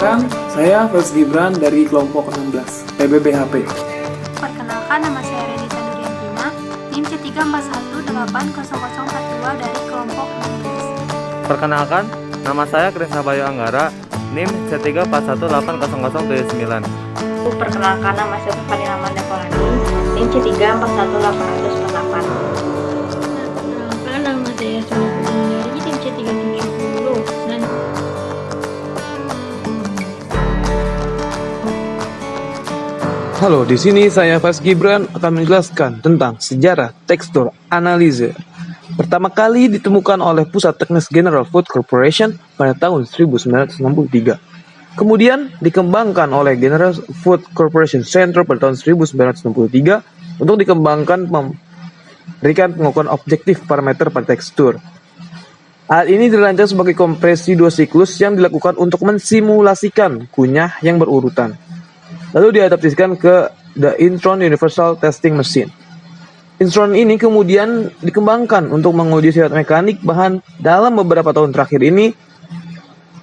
Perkenalkan, saya Fels Gibran dari kelompok 16, PBBHP. Perkenalkan, nama saya Renita Duriantina, NIM C341800042 dari kelompok 16. Perkenalkan, nama saya Krisna Bayu Anggara, NIM C341800079. Perkenalkan, nama saya Fadila Mandekolani, NIM C3418848. Perkenalkan, nama saya Sony Putri, NIM C370 dan Halo, di sini saya Fels Gibran akan menjelaskan tentang sejarah tekstur analisa. Pertama kali ditemukan oleh Pusat Teknis General Food Corporation pada tahun 1963. Kemudian dikembangkan oleh General Food Corporation Center pada tahun 1963 untuk dikembangkan memberikan pengukuran objektif parameter pada tekstur. Alat ini dirancang sebagai kompresi dua siklus yang dilakukan untuk mensimulasikan kunyah yang berurutan. Lalu diadaptasikan ke The Intron Universal Testing Machine. Intron ini kemudian dikembangkan untuk menguji sifat mekanik bahan. Dalam beberapa tahun terakhir ini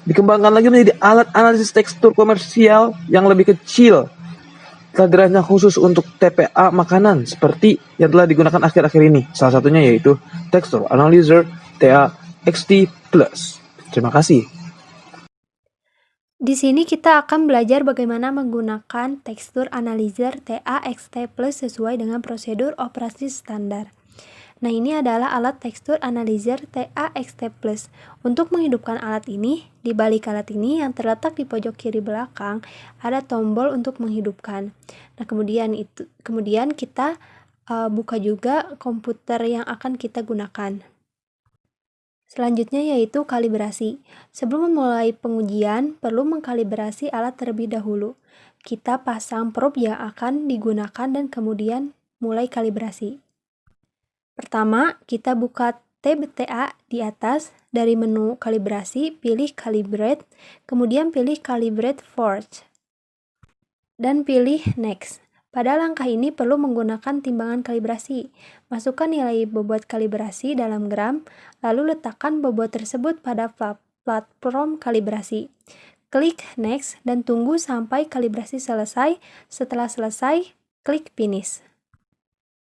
dikembangkan lagi menjadi alat analisis tekstur komersial yang lebih kecil. Telah dirancang khusus untuk TPA makanan seperti yang telah digunakan akhir-akhir ini. Salah satunya yaitu Texture Analyzer TA-XT+. Terima kasih. Di sini kita akan belajar bagaimana menggunakan tekstur analyzer TA-XT+ sesuai dengan prosedur operasi standar. Nah, ini adalah alat tekstur analyzer TA-XT+. Untuk menghidupkan alat ini, di balik alat ini yang terletak di pojok kiri belakang ada tombol untuk menghidupkan. Nah, kemudian kita buka juga komputer yang akan kita gunakan. Selanjutnya yaitu kalibrasi. Sebelum memulai pengujian, perlu mengkalibrasi alat terlebih dahulu. Kita pasang probe yang akan digunakan dan kemudian mulai kalibrasi. Pertama, kita buka tab TA di atas. Dari menu kalibrasi, pilih Calibrate, kemudian pilih Calibrate Forge, dan pilih Next. Pada langkah ini perlu menggunakan timbangan kalibrasi. Masukkan nilai bobot kalibrasi dalam gram, lalu letakkan bobot tersebut pada platform kalibrasi. Klik Next dan tunggu sampai kalibrasi selesai. Setelah selesai, klik Finish.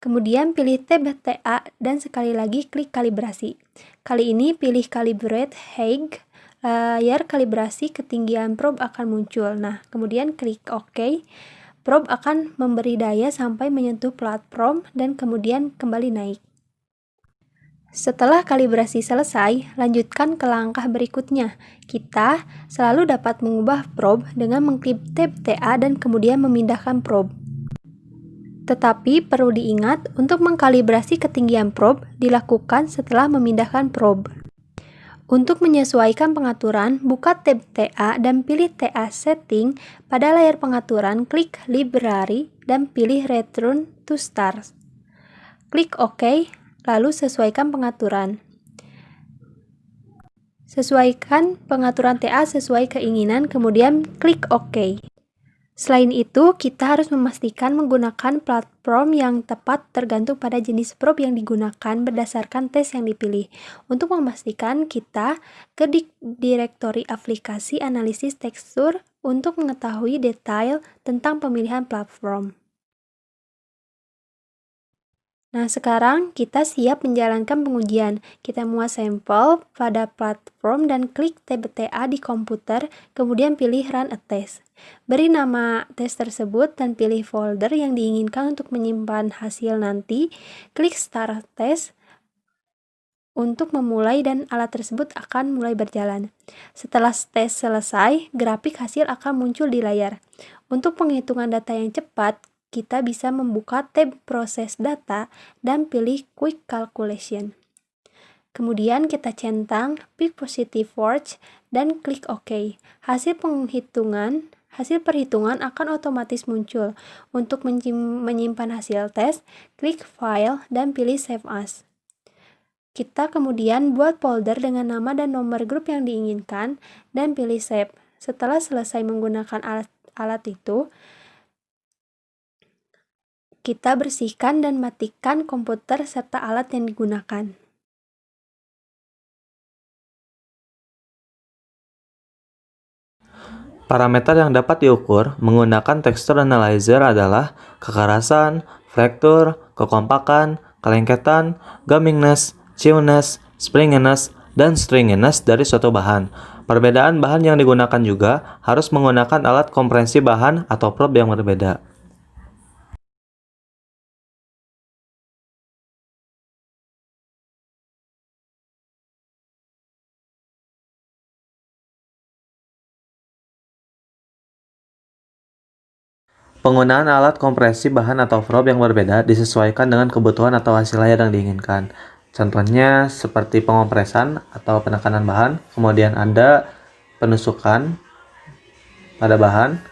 Kemudian pilih tab TA dan sekali lagi klik kalibrasi. Kali ini pilih Calibrate Height. Layar kalibrasi ketinggian probe akan muncul. Nah, kemudian klik OK. Probe akan memberi daya sampai menyentuh platform dan kemudian kembali naik. Setelah kalibrasi selesai, lanjutkan ke langkah berikutnya. Kita selalu dapat mengubah probe dengan mengklik tab TA dan kemudian memindahkan probe. Tetapi perlu diingat, untuk mengkalibrasi ketinggian probe dilakukan setelah memindahkan probe. Untuk menyesuaikan pengaturan, buka tab TA dan pilih TA Setting. Pada layar pengaturan, klik Library dan pilih Return to Start. Klik OK, lalu sesuaikan pengaturan. Sesuaikan pengaturan TA sesuai keinginan, kemudian klik OK. Selain itu, kita harus memastikan menggunakan platform yang tepat tergantung pada jenis probe yang digunakan berdasarkan tes yang dipilih. Untuk memastikan, kita ke direktori aplikasi analisis tekstur untuk mengetahui detail tentang pemilihan platform. Nah, sekarang kita siap menjalankan pengujian. Kita muat sampel pada platform dan klik tab TA di komputer, kemudian pilih Run a Test. Beri nama tes tersebut dan pilih folder yang diinginkan untuk menyimpan hasil nanti. Klik Start Test untuk memulai dan alat tersebut akan mulai berjalan. Setelah tes selesai, grafik hasil akan muncul di layar. Untuk penghitungan data yang cepat, kita bisa membuka tab Proses Data dan pilih Quick Calculation. Kemudian kita centang Peak Positive Forge dan klik OK. Hasil perhitungan akan otomatis muncul. Untuk menyimpan hasil tes, klik File dan pilih Save As. Kita kemudian buat folder dengan nama dan nomor grup yang diinginkan dan pilih Save. Setelah selesai menggunakan alat itu, kita bersihkan dan matikan komputer serta alat yang digunakan. Parameter yang dapat diukur menggunakan texture analyzer adalah kekerasan, fraktur, kekompakan, kelengketan, gumminess, chewiness, springiness, dan stringiness dari suatu bahan. Perbedaan bahan yang digunakan juga harus menggunakan alat kompresi bahan atau probe yang berbeda. Penggunaan alat kompresi bahan atau probe yang berbeda disesuaikan dengan kebutuhan atau hasil layar yang diinginkan. Contohnya seperti pengompresan atau penekanan bahan, kemudian ada penusukan pada bahan,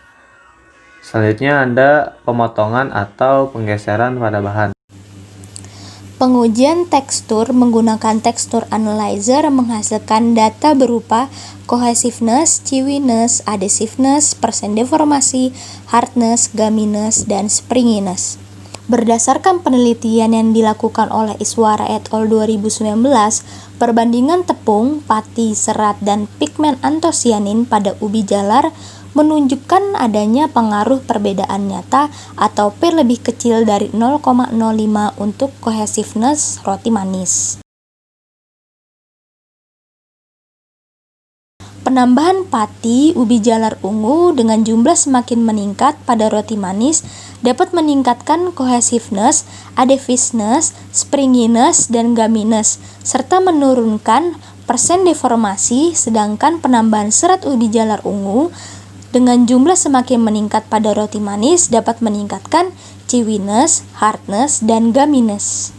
selanjutnya ada pemotongan atau penggeseran pada bahan. Pengujian tekstur menggunakan texture analyzer menghasilkan data berupa cohesiveness, chewiness, adhesiveness, persen deformasi, hardness, gumminess, dan springiness. Berdasarkan penelitian yang dilakukan oleh Iswara et al. 2019, perbandingan tepung, pati, serat, dan pigmen antosianin pada ubi jalar menunjukkan adanya pengaruh perbedaan nyata atau P lebih kecil dari 0,05 untuk cohesiveness roti manis. Penambahan pati ubi jalar ungu dengan jumlah semakin meningkat pada roti manis dapat meningkatkan cohesiveness, adhesiveness, springiness, dan gumminess, serta menurunkan persen deformasi, sedangkan penambahan serat ubi jalar ungu dengan jumlah semakin meningkat pada roti manis dapat meningkatkan chewiness, hardness, dan gumminess.